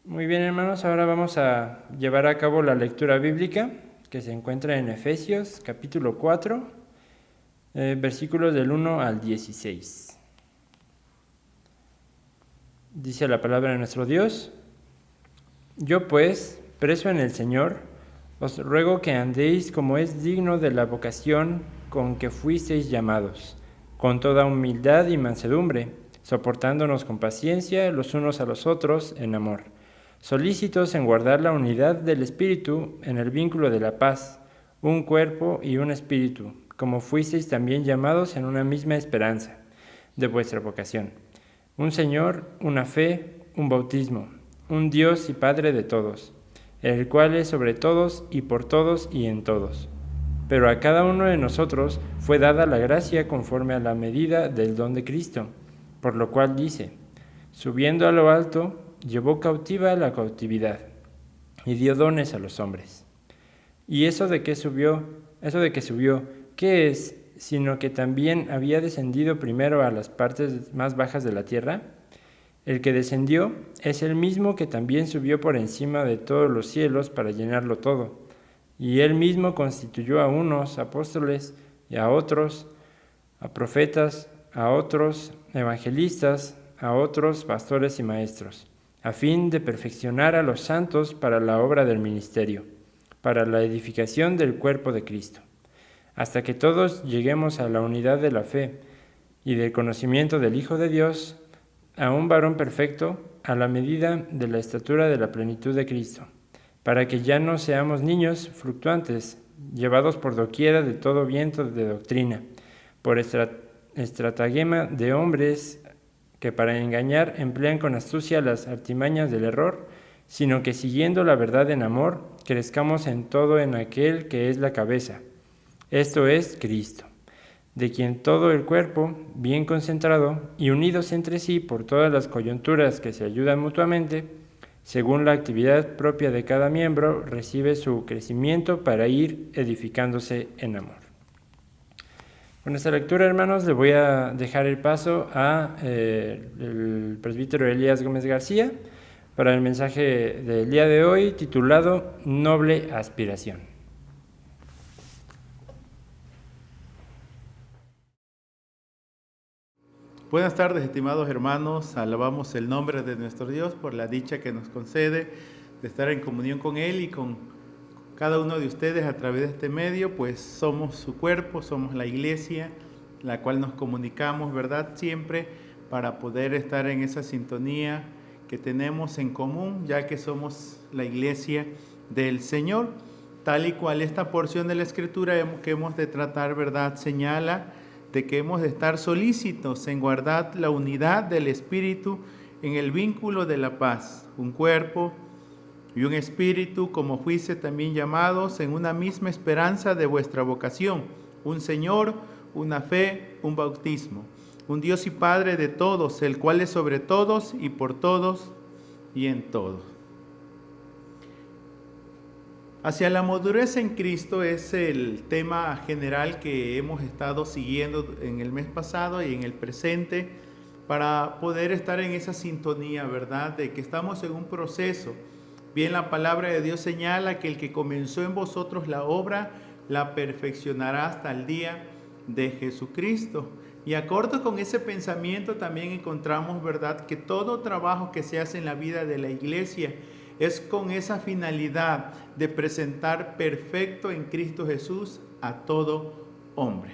Muy bien, hermanos, ahora vamos a llevar a cabo la lectura bíblica que se encuentra en Efesios capítulo 4, versículos del 1 al 16. Dice la palabra de nuestro Dios: Yo pues, preso en el Señor, os ruego que andéis como es digno de la vocación con que fuisteis llamados, con toda humildad y mansedumbre, soportándonos con paciencia los unos a los otros en amor, solícitos en guardar la unidad del Espíritu en el vínculo de la paz, un cuerpo y un espíritu, como fuisteis también llamados en una misma esperanza de vuestra vocación. Un Señor, una fe, un bautismo, un Dios y Padre de todos, el cual es sobre todos y por todos y en todos. Pero a cada uno de nosotros fue dada la gracia conforme a la medida del don de Cristo, por lo cual dice: subiendo a lo alto, llevó cautiva la cautividad y dio dones a los hombres. ¿Y eso de que subió, qué es, sino que también había descendido primero a las partes más bajas de la tierra? El que descendió es el mismo que también subió por encima de todos los cielos para llenarlo todo. Y él mismo constituyó a unos apóstoles, y a otros a profetas, a otros evangelistas, a otros pastores y maestros, a fin de perfeccionar a los santos para la obra del ministerio, para la edificación del cuerpo de Cristo, hasta que todos lleguemos a la unidad de la fe y del conocimiento del Hijo de Dios, a un varón perfecto, a la medida de la estatura de la plenitud de Cristo, para que ya no seamos niños fluctuantes, llevados por doquiera de todo viento de doctrina, por estratagema de hombres que para engañar emplean con astucia las artimañas del error, sino que siguiendo la verdad en amor, crezcamos en todo en aquel que es la cabeza, esto es Cristo, de quien todo el cuerpo, bien concentrado y unidos entre sí por todas las coyunturas que se ayudan mutuamente, según la actividad propia de cada miembro, recibe su crecimiento para ir edificándose en amor. Con esta lectura, hermanos, le voy a dejar el paso a el presbítero Elías Gómez García para el mensaje del día de hoy titulado Noble Aspiración. Buenas tardes, estimados hermanos. Alabamos el nombre de nuestro Dios por la dicha que nos concede de estar en comunión con Él y con cada uno de ustedes a través de este medio, pues somos su cuerpo, somos la iglesia, la cual nos comunicamos, ¿verdad? Siempre para poder estar en esa sintonía que tenemos en común, ya que somos la iglesia del Señor, tal y cual esta porción de la Escritura que hemos de tratar, ¿verdad? Señala de que hemos de estar solícitos en guardar la unidad del Espíritu en el vínculo de la paz, un cuerpo y un espíritu, como fuiste también llamados en una misma esperanza de vuestra vocación, un Señor, una fe, un bautismo, un Dios y Padre de todos, el cual es sobre todos y por todos y en todos. Hacia la madurez en Cristo es el tema general que hemos estado siguiendo en el mes pasado y en el presente para poder estar en esa sintonía, ¿verdad? De que estamos en un proceso. Bien, la palabra de Dios señala que el que comenzó en vosotros la obra, la perfeccionará hasta el día de Jesucristo. Y acorde con ese pensamiento también encontramos, ¿verdad?, que todo trabajo que se hace en la vida de la iglesia es con esa finalidad de presentar perfecto en Cristo Jesús a todo hombre.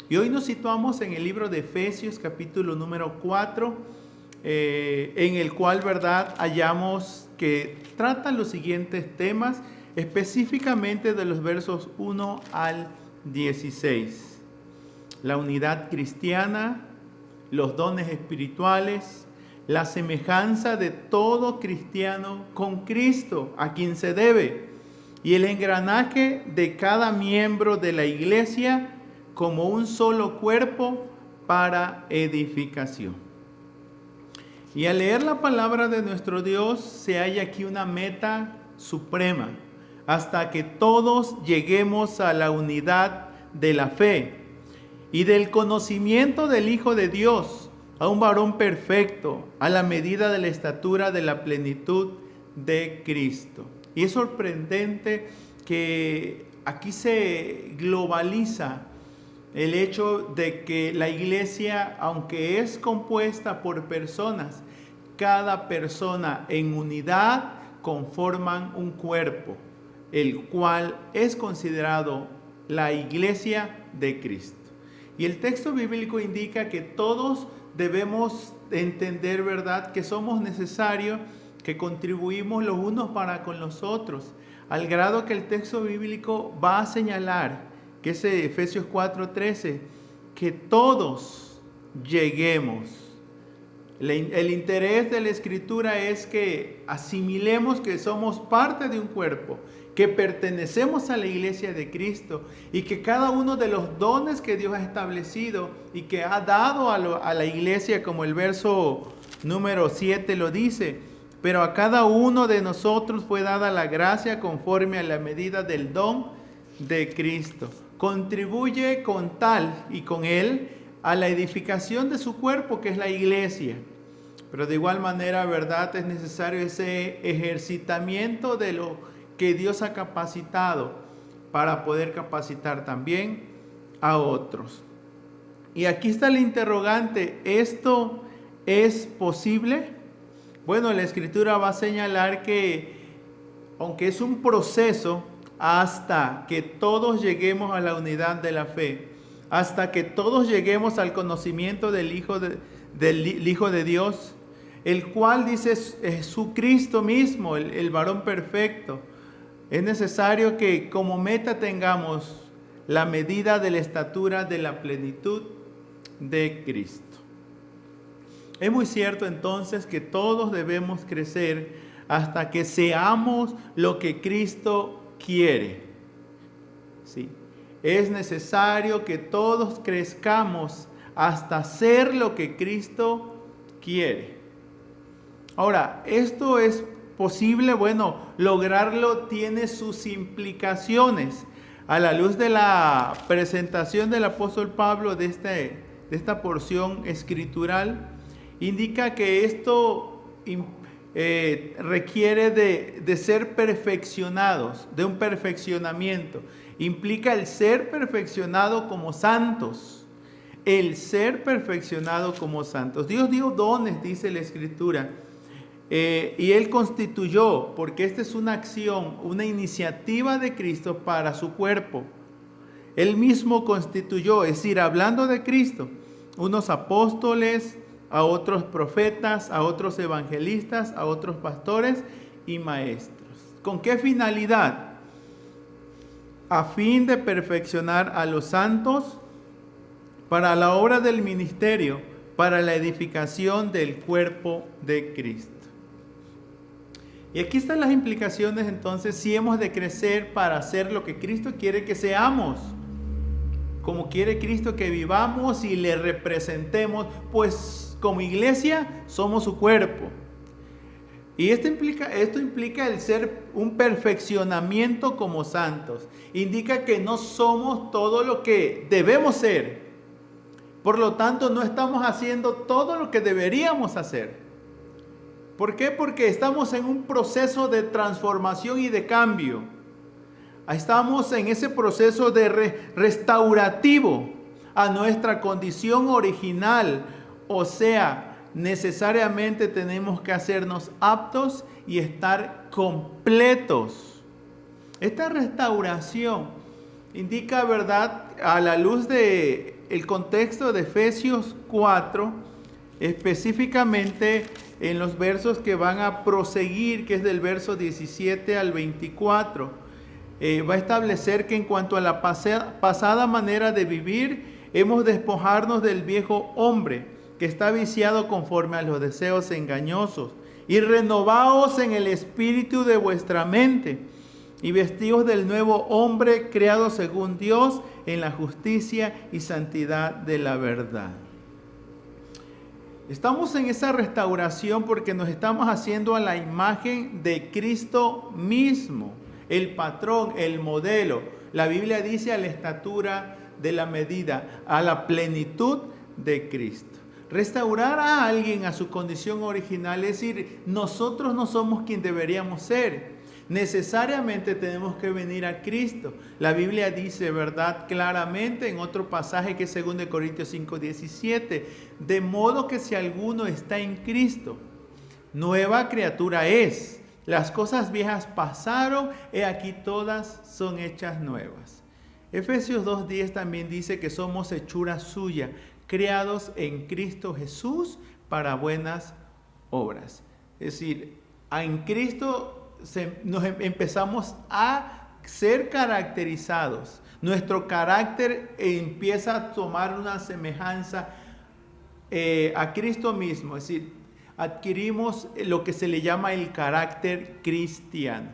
Y hoy nos situamos en el libro de Efesios, capítulo número 4, en el cual, ¿verdad?, hallamos que trata los siguientes temas, específicamente de los versos 1 al 16. La unidad cristiana, los dones espirituales, la semejanza de todo cristiano con Cristo, a quien se debe, y el engranaje de cada miembro de la iglesia como un solo cuerpo para edificación. Y al leer la palabra de nuestro Dios, se halla aquí una meta suprema, hasta que todos lleguemos a la unidad de la fe y del conocimiento del Hijo de Dios, a un varón perfecto, a la medida de la estatura de la plenitud de Cristo. Y es sorprendente que aquí se globaliza el hecho de que la iglesia, aunque es compuesta por personas, cada persona en unidad conforman un cuerpo, el cual es considerado la iglesia de Cristo. Y el texto bíblico indica que todos debemos entender, ¿verdad?, que somos necesarios, que contribuimos los unos para con los otros, al grado que el texto bíblico va a señalar, que es Efesios 4:13, que todos lleguemos. El interés de la Escritura es que asimilemos que somos parte de un cuerpo, que pertenecemos a la iglesia de Cristo y que cada uno de los dones que Dios ha establecido y que ha dado a la iglesia, como el verso número 7 lo dice, pero a cada uno de nosotros fue dada la gracia conforme a la medida del don de Cristo. Contribuye con tal y con él a la edificación de su cuerpo, que es la iglesia. Pero de igual manera, ¿verdad?, es necesario ese ejercitamiento de lo que Dios ha capacitado para poder capacitar también a otros. Y aquí está el interrogante: ¿esto es posible? Bueno, la Escritura va a señalar que, aunque es un proceso, hasta que todos lleguemos a la unidad de la fe, hasta que todos lleguemos al conocimiento del Hijo de Dios, el cual dice Jesucristo mismo, el varón perfecto. Es necesario que como meta tengamos la medida de la estatura de la plenitud de Cristo. Es muy cierto entonces que todos debemos crecer hasta que seamos lo que Cristo quiere. Sí. Es necesario que todos crezcamos hasta ser lo que Cristo quiere. Ahora, ¿esto es posible? Bueno, lograrlo tiene sus implicaciones. A la luz de la presentación del apóstol Pablo de esta porción escritural, indica que esto requiere de ser perfeccionados, de un perfeccionamiento. Implica el ser perfeccionado como santos. El ser perfeccionado como santos. Dios dio dones, dice la Escritura. Y Él constituyó, porque esta es una acción, una iniciativa de Cristo para su cuerpo. Él mismo constituyó, es decir, hablando de Cristo, unos apóstoles, a otros profetas, a otros evangelistas, a otros pastores y maestros. ¿Con qué finalidad? A fin de perfeccionar a los santos para la obra del ministerio, para la edificación del cuerpo de Cristo. Y aquí están las implicaciones entonces, si hemos de crecer para hacer lo que Cristo quiere que seamos, como quiere Cristo que vivamos y le representemos, pues como iglesia somos su cuerpo. Y esto implica el ser un perfeccionamiento como santos. Indica que no somos todo lo que debemos ser. Por lo tanto, no estamos haciendo todo lo que deberíamos hacer. ¿Por qué? Porque estamos en un proceso de transformación y de cambio. Estamos en ese proceso de restaurativo a nuestra condición original. O sea, necesariamente tenemos que hacernos aptos y estar completos. Esta restauración indica, ¿verdad?, a la luz de el contexto de Efesios 4, específicamente en los versos que van a proseguir, que es del verso 17 al 24, va a establecer que en cuanto a la pasada manera de vivir, hemos de despojarnos del viejo hombre, que está viciado conforme a los deseos engañosos, y renovaos en el espíritu de vuestra mente, y vestidos del nuevo hombre creado según Dios en la justicia y santidad de la verdad. Estamos en esa restauración porque nos estamos haciendo a la imagen de Cristo mismo, el patrón, el modelo. La Biblia dice a la estatura de la medida, a la plenitud de Cristo. restaurar a alguien a su condición original, es decir, nosotros no somos quien deberíamos ser. Necesariamente tenemos que venir a Cristo. La Biblia dice, ¿verdad?, claramente en otro pasaje que es 2 Corintios 5:17, de modo que si alguno está en Cristo, nueva criatura es. Las cosas viejas pasaron, he aquí todas son hechas nuevas. Efesios 2:10 también dice que somos hechura suya, creados en Cristo Jesús para buenas obras. Es decir, en Cristo nos empezamos a ser caracterizados. Nuestro carácter empieza a tomar una semejanza a Cristo mismo. Es decir, adquirimos lo que se le llama el carácter cristiano.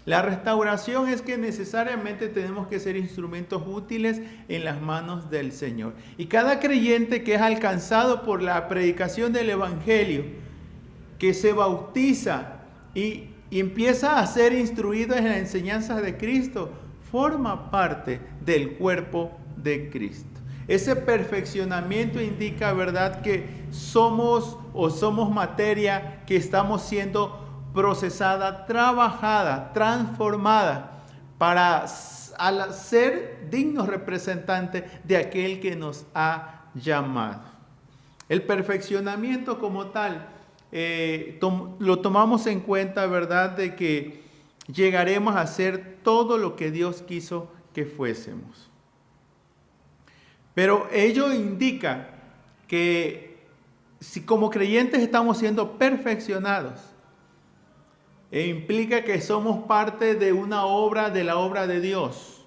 La restauración es que necesariamente tenemos que ser instrumentos útiles en las manos del Señor. Y cada creyente que es alcanzado por la predicación del Evangelio, que se bautiza y empieza a ser instruido en las enseñanzas de Cristo, forma parte del cuerpo de Cristo. Ese perfeccionamiento indica, ¿verdad?, que somos materia que estamos siendo procesada, trabajada, transformada para ser dignos representantes de aquel que nos ha llamado. El perfeccionamiento como tal lo tomamos en cuenta, ¿verdad?, de que llegaremos a ser todo lo que Dios quiso que fuésemos. Pero ello indica que si como creyentes estamos siendo perfeccionados, implica que somos parte de una obra, de la obra de Dios.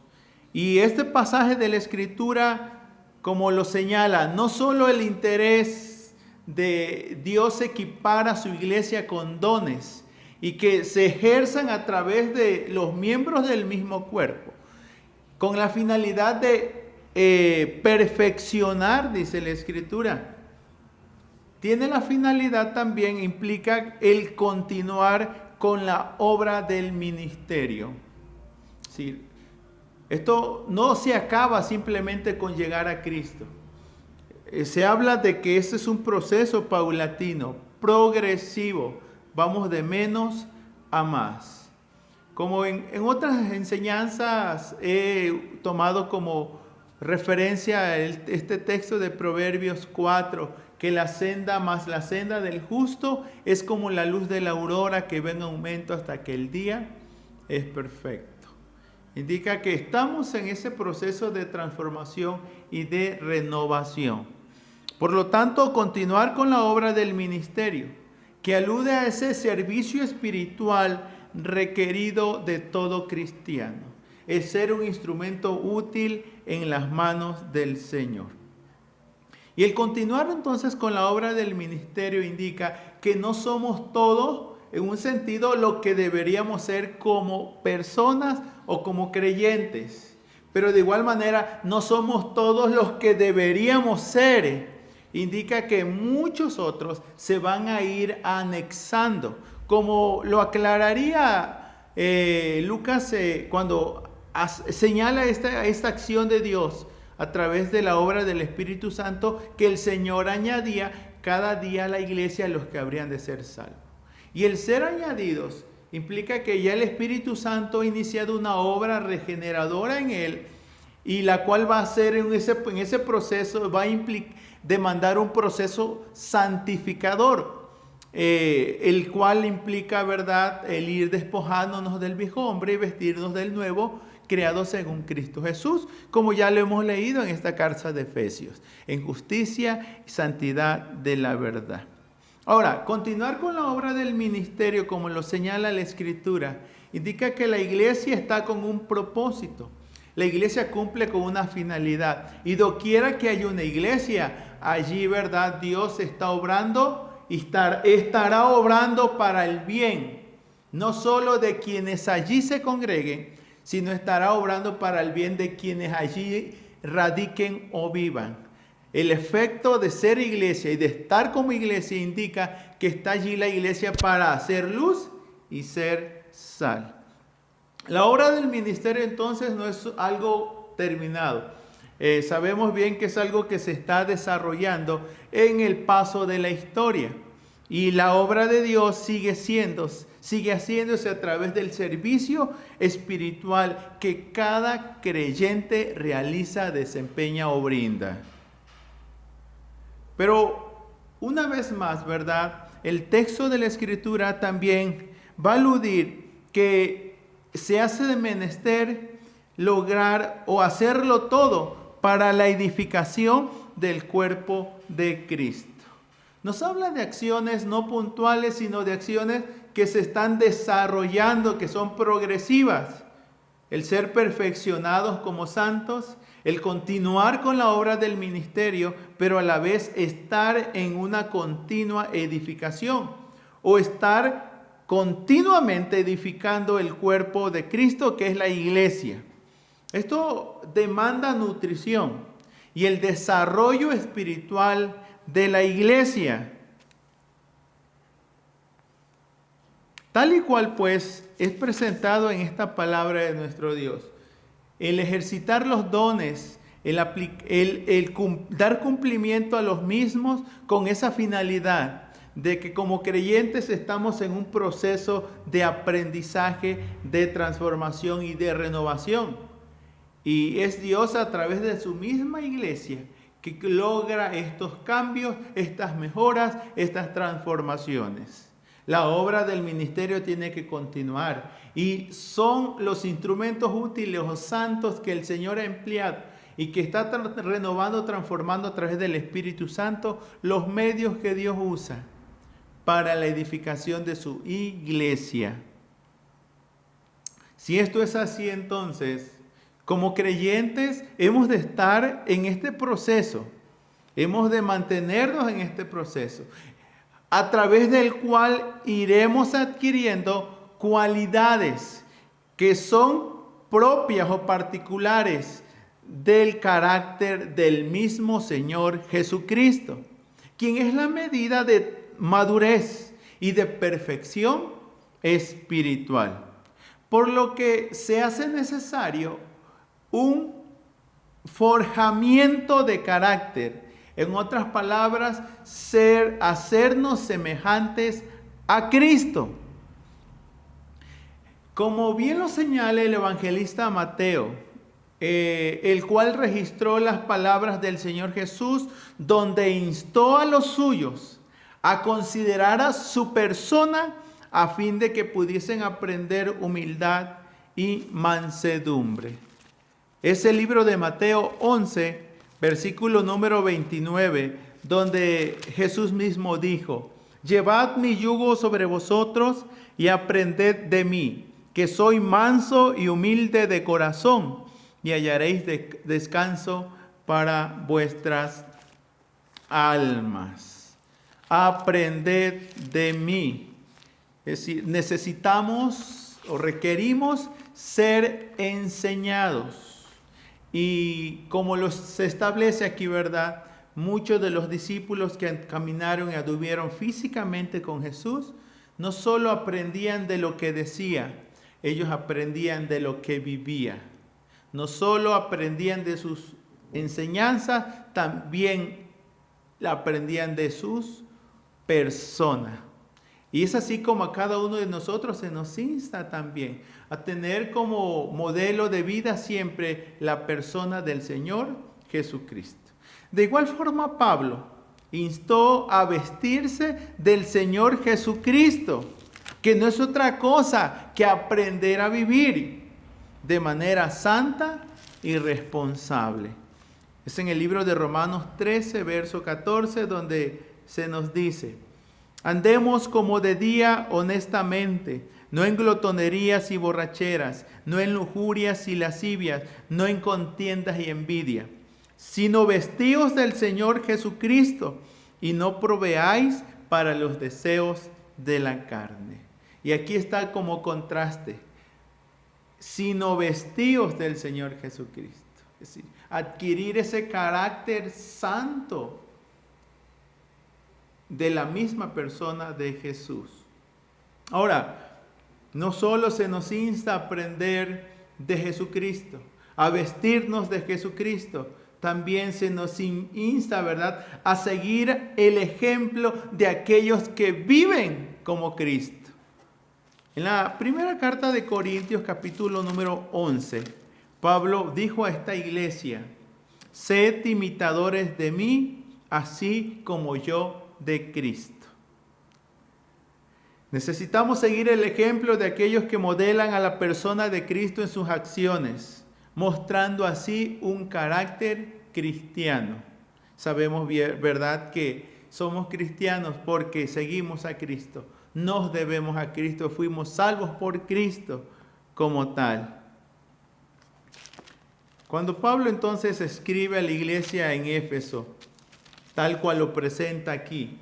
Y este pasaje de la Escritura, como lo señala, no solo el interés de Dios equipar a su iglesia con dones y que se ejerzan a través de los miembros del mismo cuerpo, con la finalidad de perfeccionar, dice la Escritura. Tiene la finalidad también, implica el continuar con la obra del ministerio. Sí, esto no se acaba simplemente con llegar a Cristo. Se habla de que este es un proceso paulatino, progresivo. Vamos de menos a más. Como en otras enseñanzas he tomado como referencia este texto de Proverbios 4, que la senda más la senda del justo es como la luz de la aurora que va en aumento hasta que el día es perfecto. Indica que estamos en ese proceso de transformación y de renovación. Por lo tanto, continuar con la obra del ministerio, que alude a ese servicio espiritual requerido de todo cristiano, es ser un instrumento útil en las manos del Señor. Y el continuar entonces con la obra del ministerio indica que no somos todos, en un sentido, lo que deberíamos ser como personas o como creyentes. Pero de igual manera, no somos todos los que deberíamos ser. Indica que muchos otros se van a ir anexando. Como lo aclararía Lucas cuando señala esta acción de Dios a través de la obra del Espíritu Santo, que el Señor añadía cada día a la iglesia los que habrían de ser salvos. Y el ser añadidos implica que ya el Espíritu Santo ha iniciado una obra regeneradora en él, y la cual va a ser en ese proceso, va a demandar un proceso santificador, el cual implica, ¿verdad?, el ir despojándonos del viejo hombre y vestirnos del nuevo, creado según Cristo Jesús, como ya lo hemos leído en esta carta de Efesios, en justicia y santidad de la verdad. Ahora, continuar con la obra del ministerio, como lo señala la Escritura, indica que la iglesia está con un propósito. La iglesia cumple con una finalidad. Y doquiera que haya una iglesia, allí, ¿verdad?, Dios está obrando y estará obrando para el bien, no solo de quienes allí se congreguen, sino estará obrando para el bien de quienes allí radiquen o vivan. El efecto de ser iglesia y de estar como iglesia indica que está allí la iglesia para hacer luz y ser sal. La obra del ministerio entonces no es algo terminado. Sabemos bien que es algo que se está desarrollando en el paso de la historia. Y la obra de Dios sigue haciéndose a través del servicio espiritual que cada creyente realiza, desempeña o brinda. Pero una vez más, ¿verdad? El texto de la Escritura también va a aludir que se hace de menester lograr o hacerlo todo para la edificación del cuerpo de Cristo. Nos habla de acciones no puntuales, sino de acciones que se están desarrollando, que son progresivas. El ser perfeccionados como santos, el continuar con la obra del ministerio, pero a la vez estar en una continua edificación o estar continuamente edificando el cuerpo de Cristo, que es la iglesia. Esto demanda nutrición y el desarrollo espiritual de la iglesia. Tal y cual pues es presentado en esta palabra de nuestro Dios. El ejercitar los dones, el dar cumplimiento a los mismos con esa finalidad de que como creyentes estamos en un proceso de aprendizaje, de transformación y de renovación. Y es Dios a través de su misma iglesia que logra estos cambios, estas mejoras, estas transformaciones. La obra del ministerio tiene que continuar y son los instrumentos útiles o santos que el Señor ha empleado y que está renovando, transformando a través del Espíritu Santo los medios que Dios usa para la edificación de su iglesia. Si esto es así, entonces, como creyentes hemos de estar en este proceso, hemos de mantenernos en este proceso, a través del cual iremos adquiriendo cualidades que son propias o particulares del carácter del mismo Señor Jesucristo, quien es la medida de madurez y de perfección espiritual. Por lo que se hace necesario un forjamiento de carácter. En otras palabras, hacernos semejantes a Cristo. Como bien lo señala el evangelista Mateo, el cual registró las palabras del Señor Jesús, donde instó a los suyos a considerar a su persona a fin de que pudiesen aprender humildad y mansedumbre. Es el libro de Mateo 11, versículo número 29, donde Jesús mismo dijo: llevad mi yugo sobre vosotros y aprended de mí, que soy manso y humilde de corazón, y hallaréis descanso para vuestras almas. Aprended de mí. Es decir, necesitamos o requerimos ser enseñados. Y como se establece aquí, ¿verdad? Muchos de los discípulos que caminaron y anduvieron físicamente con Jesús, no solo aprendían de lo que decía, ellos aprendían de lo que vivía. No solo aprendían de sus enseñanzas, también aprendían de sus personas. Y es así como a cada uno de nosotros se nos insta también a tener como modelo de vida siempre la persona del Señor Jesucristo. De igual forma, Pablo instó a vestirse del Señor Jesucristo, que no es otra cosa que aprender a vivir de manera santa y responsable. Es en el libro de Romanos 13, verso 14, donde se nos dice: andemos como de día honestamente, no en glotonerías y borracheras, no en lujurias y lascivias, no en contiendas y envidia, sino vestíos del Señor Jesucristo y no proveáis para los deseos de la carne. Y aquí está como contraste: sino vestíos del Señor Jesucristo. Es decir, adquirir ese carácter santo de la misma persona de Jesús. Ahora, no solo se nos insta a aprender de Jesucristo, a vestirnos de Jesucristo, también se nos insta, ¿verdad?, a seguir el ejemplo de aquellos que viven como Cristo. En la primera carta de Corintios, capítulo número 11, Pablo dijo a esta iglesia: sed imitadores de mí, así como yo de Cristo. Necesitamos seguir el ejemplo de aquellos que modelan a la persona de Cristo en sus acciones, mostrando así un carácter cristiano. Sabemos, ¿verdad?, que somos cristianos porque seguimos a Cristo. Nos debemos a Cristo, fuimos salvos por Cristo como tal. Cuando Pablo entonces escribe a la iglesia en Éfeso, tal cual lo presenta aquí,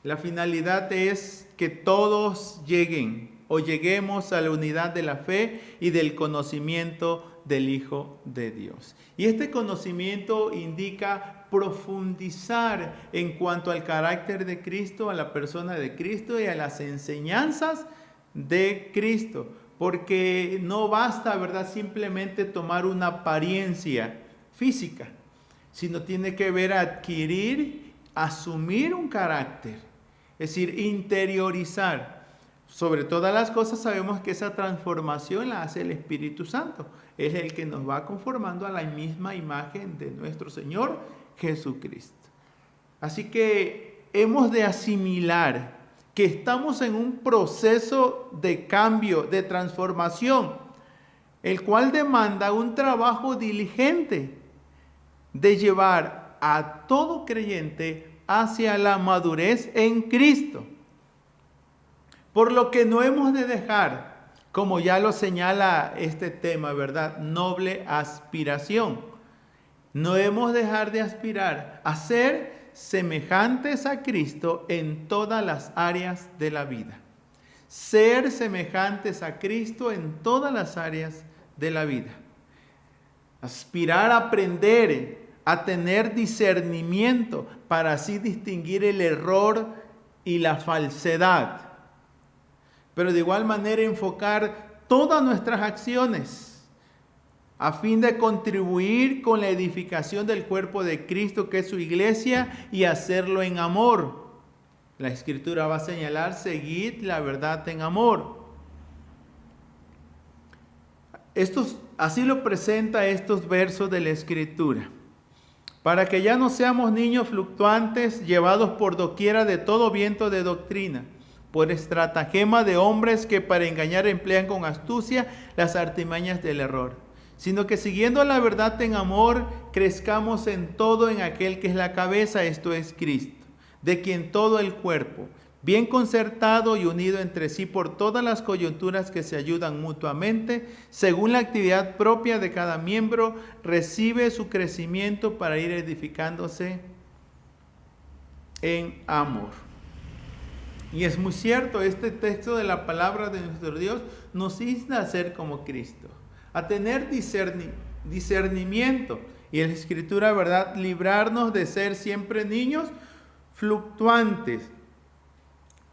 la finalidad es que todos lleguen o lleguemos a la unidad de la fe y del conocimiento del Hijo de Dios. Y este conocimiento indica profundizar en cuanto al carácter de Cristo, a la persona de Cristo y a las enseñanzas de Cristo. Porque no basta, ¿verdad?, simplemente tomar una apariencia física, sino tiene que ver adquirir, asumir un carácter. Es decir, interiorizar. Sobre todas las cosas sabemos que esa transformación la hace el Espíritu Santo. Es el que nos va conformando a la misma imagen de nuestro Señor Jesucristo. Así que hemos de asimilar que estamos en un proceso de cambio, de transformación, el cual demanda un trabajo diligente de llevar a todo creyente hacia la madurez en Cristo. Por lo que no hemos de dejar, como ya lo señala este tema, ¿verdad?, noble aspiración. No hemos de dejar de aspirar a ser semejantes a Cristo en todas las áreas de la vida. Ser semejantes a Cristo en todas las áreas de la vida. Aspirar a aprender, a tener discernimiento para así distinguir el error y la falsedad. Pero de igual manera enfocar todas nuestras acciones a fin de contribuir con la edificación del cuerpo de Cristo, que es su iglesia, y hacerlo en amor. La Escritura va a señalar: seguid la verdad en amor. Así lo presenta estos versos de la Escritura. Para que ya no seamos niños fluctuantes, llevados por doquiera de todo viento de doctrina, por estratagema de hombres que para engañar emplean con astucia las artimañas del error, sino que siguiendo la verdad en amor, crezcamos en todo en aquel que es la cabeza, esto es Cristo, de quien todo el cuerpo, bien concertado y unido entre sí por todas las coyunturas que se ayudan mutuamente, según la actividad propia de cada miembro, recibe su crecimiento para ir edificándose en amor. Y es muy cierto, este texto de la palabra de nuestro Dios nos insta a ser como Cristo, a tener discernimiento. Y en la Escritura, ¿verdad?, librarnos de ser siempre niños fluctuantes,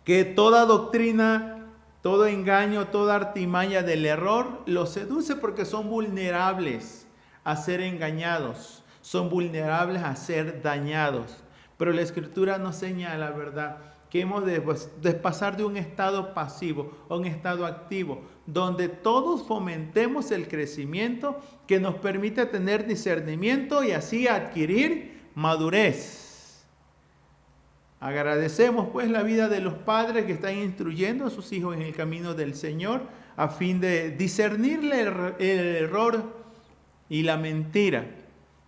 que toda doctrina, todo engaño, toda artimaña del error los seduce, porque son vulnerables a ser engañados, son vulnerables a ser dañados. Pero la Escritura nos señala, ¿verdad?, que hemos de pasar de un estado pasivo a un estado activo, donde todos fomentemos el crecimiento que nos permite tener discernimiento y así adquirir madurez. Agradecemos pues la vida de los padres que están instruyendo a sus hijos en el camino del Señor a fin de discernirle el error y la mentira.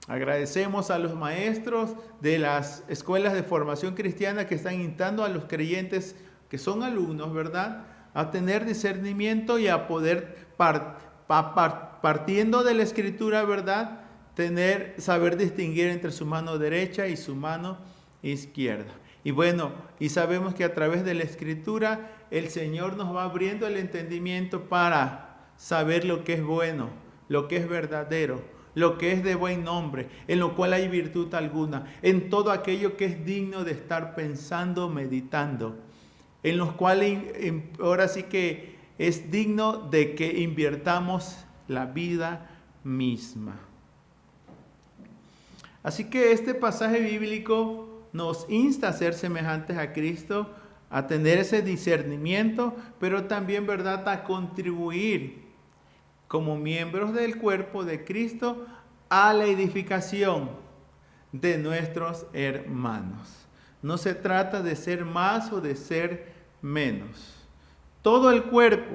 Agradecemos a los maestros de las escuelas de formación cristiana que están instando a los creyentes que son alumnos, ¿verdad?, a tener discernimiento y a poder, partiendo de la Escritura, ¿verdad?, saber distinguir entre su mano derecha y su mano izquierda. Y bueno, y sabemos que a través de la Escritura el Señor nos va abriendo el entendimiento para saber lo que es bueno, lo que es verdadero, lo que es de buen nombre, en lo cual hay virtud alguna, en todo aquello que es digno de estar pensando, meditando, en los cuales ahora sí que es digno de que invirtamos la vida misma. Así que este pasaje bíblico nos insta a ser semejantes a Cristo, a tener ese discernimiento, pero también, ¿verdad?, a contribuir como miembros del cuerpo de Cristo a la edificación de nuestros hermanos. No se trata de ser más o de ser menos. Todo el cuerpo,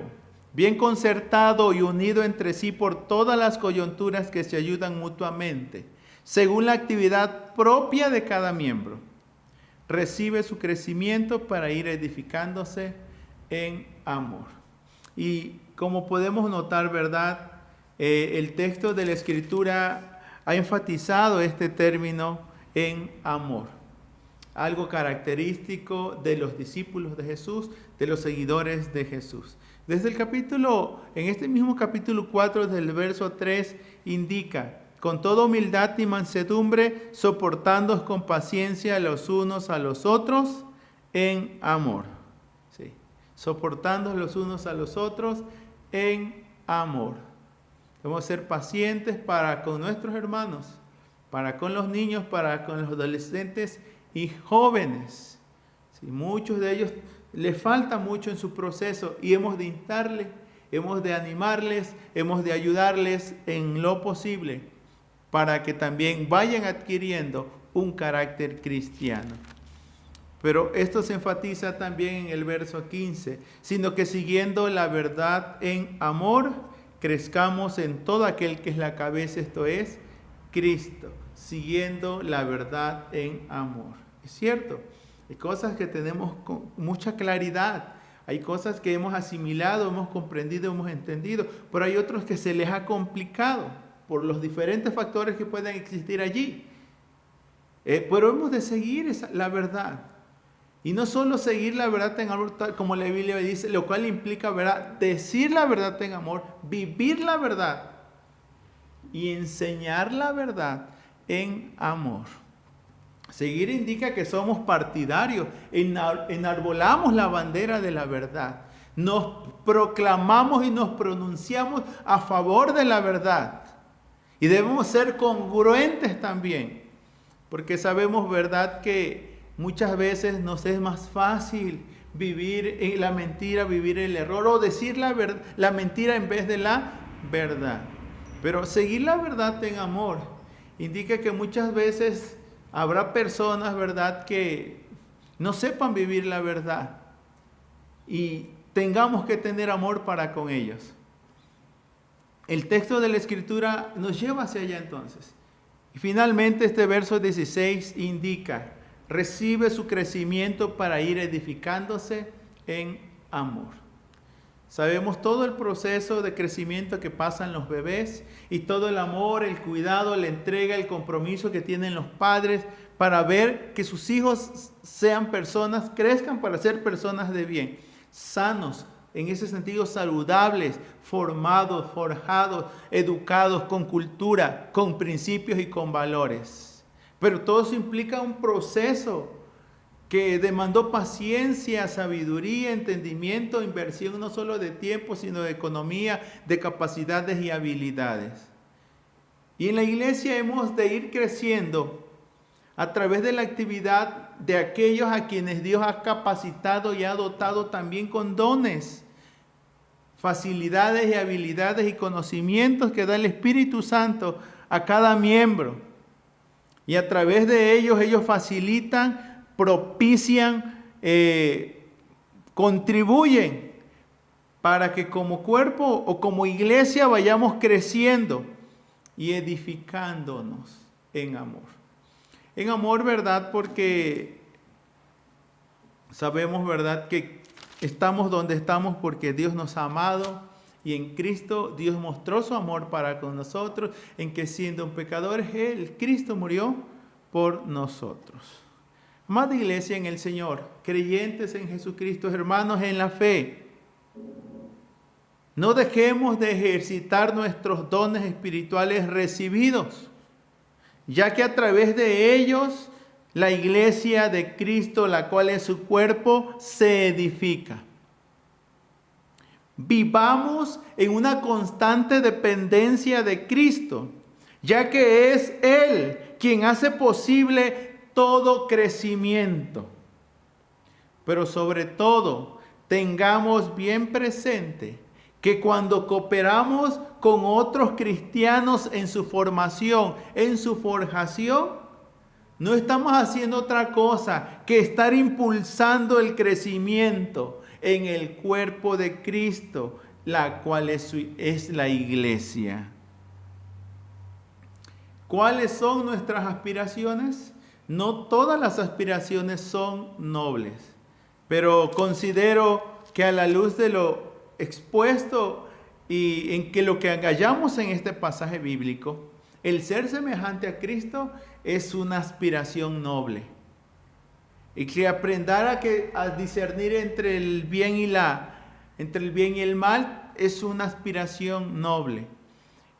bien concertado y unido entre sí por todas las coyunturas que se ayudan mutuamente, según la actividad propia de cada miembro, recibe su crecimiento para ir edificándose en amor. Y como podemos notar, ¿verdad? El texto de la Escritura ha enfatizado este término en amor. Algo característico de los discípulos de Jesús, de los seguidores de Jesús. Desde el capítulo, en este mismo capítulo 4, del verso 3, indica: con toda humildad y mansedumbre, soportándoos con paciencia los unos a los otros en amor. Sí. Soportándoos los unos a los otros en amor. Debemos ser pacientes para con nuestros hermanos, para con los niños, para con los adolescentes y jóvenes. Sí, muchos de ellos les falta mucho en su proceso y hemos de instarles, hemos de animarles, hemos de ayudarles en lo posible para que también vayan adquiriendo un carácter cristiano. Pero esto se enfatiza también en el verso 15, sino que siguiendo la verdad en amor, crezcamos en todo aquel que es la cabeza, esto es, Cristo, siguiendo la verdad en amor. Es cierto, hay cosas que tenemos con mucha claridad, hay cosas que hemos asimilado, hemos comprendido, hemos entendido, pero hay otros que se les ha complicado por los diferentes factores que pueden existir allí. Pero hemos de seguir la verdad. Y no solo seguir la verdad en amor, como la Biblia dice, lo cual implica, ¿verdad?, decir la verdad en amor, vivir la verdad y enseñar la verdad en amor. Seguir indica que somos partidarios, enarbolamos la bandera de la verdad, nos proclamamos y nos pronunciamos a favor de la verdad. Y debemos ser congruentes también, porque sabemos, ¿verdad?, que muchas veces nos es más fácil vivir en la mentira, vivir el error o decir la mentira en vez de la verdad. Pero seguir la verdad en amor indica que muchas veces habrá personas, ¿verdad?, que no sepan vivir la verdad y tengamos que tener amor para con ellos. El texto de la Escritura nos lleva hacia allá entonces. Y finalmente este verso 16 indica: recibe su crecimiento para ir edificándose en amor. Sabemos todo el proceso de crecimiento que pasan los bebés y todo el amor, el cuidado, la entrega, el compromiso que tienen los padres para ver que sus hijos sean personas, crezcan para ser personas de bien, sanos, en ese sentido saludables, formados, forjados, educados con cultura, con principios y con valores. Pero todo eso implica un proceso que demandó paciencia, sabiduría, entendimiento, inversión no solo de tiempo, sino de economía, de capacidades y habilidades. Y en la iglesia hemos de ir creciendo a través de la actividad de aquellos a quienes Dios ha capacitado y ha dotado también con dones, facilidades y habilidades y conocimientos que da el Espíritu Santo a cada miembro. Y a través de ellos facilitan, propician, contribuyen para que como cuerpo o como iglesia vayamos creciendo y edificándonos en amor. En amor, ¿verdad? Porque sabemos, ¿verdad?, que estamos donde estamos porque Dios nos ha amado y en Cristo Dios mostró su amor para con nosotros, en que siendo pecadores, Cristo murió por nosotros. Amada iglesia en el Señor, creyentes en Jesucristo, hermanos en la fe, no dejemos de ejercitar nuestros dones espirituales recibidos, ya que a través de ellos la iglesia de Cristo, la cual es su cuerpo, se edifica. Vivamos en una constante dependencia de Cristo, ya que es Él quien hace posible todo crecimiento. Pero sobre todo, tengamos bien presente que cuando cooperamos con otros cristianos en su formación, en su forjación, no estamos haciendo otra cosa que estar impulsando el crecimiento en el cuerpo de Cristo, la cual es la iglesia. ¿Cuáles son nuestras aspiraciones? No todas las aspiraciones son nobles, pero considero que a la luz de lo expuesto y en que lo que hallamos en este pasaje bíblico, el ser semejante a Cristo es una aspiración noble. Y que aprendar a discernir entre el bien y el mal es una aspiración noble.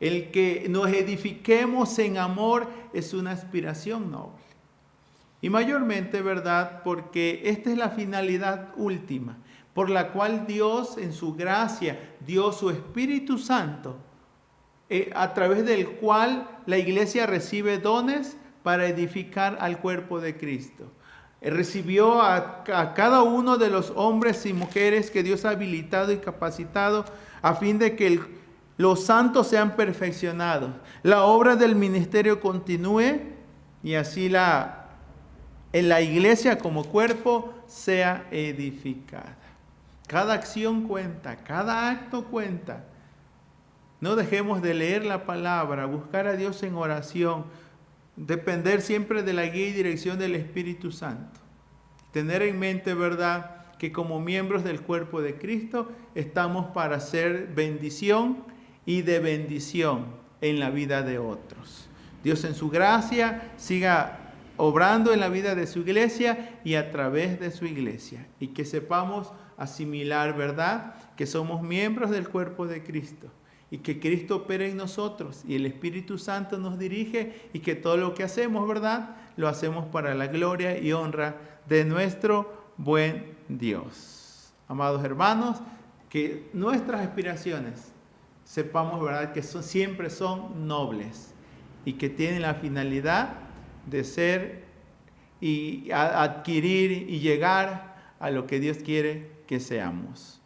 El que nos edifiquemos en amor es una aspiración noble. Y mayormente, ¿verdad? Porque esta es la finalidad última, por la cual Dios en su gracia dio su Espíritu Santo, a través del cual la iglesia recibe dones para edificar al cuerpo de Cristo. Recibió a cada uno de los hombres y mujeres que Dios ha habilitado y capacitado a fin de que los santos sean perfeccionados, la obra del ministerio continúe y así en la iglesia como cuerpo sea edificada. Cada acción cuenta, cada acto cuenta. No dejemos de leer la palabra, buscar a Dios en oración, depender siempre de la guía y dirección del Espíritu Santo. Tener en mente, ¿verdad?, que como miembros del cuerpo de Cristo estamos para ser bendición y de bendición en la vida de otros. Dios en su gracia siga obrando en la vida de su iglesia y a través de su iglesia. Y que sepamos asimilar, ¿verdad?, que somos miembros del cuerpo de Cristo y que Cristo opera en nosotros y el Espíritu Santo nos dirige y que todo lo que hacemos, ¿verdad?, lo hacemos para la gloria y honra de nuestro buen Dios. Amados hermanos, que nuestras aspiraciones sepamos, ¿verdad?, que siempre son nobles y que tienen la finalidad de ser y adquirir y llegar a lo que Dios quiere que seamos.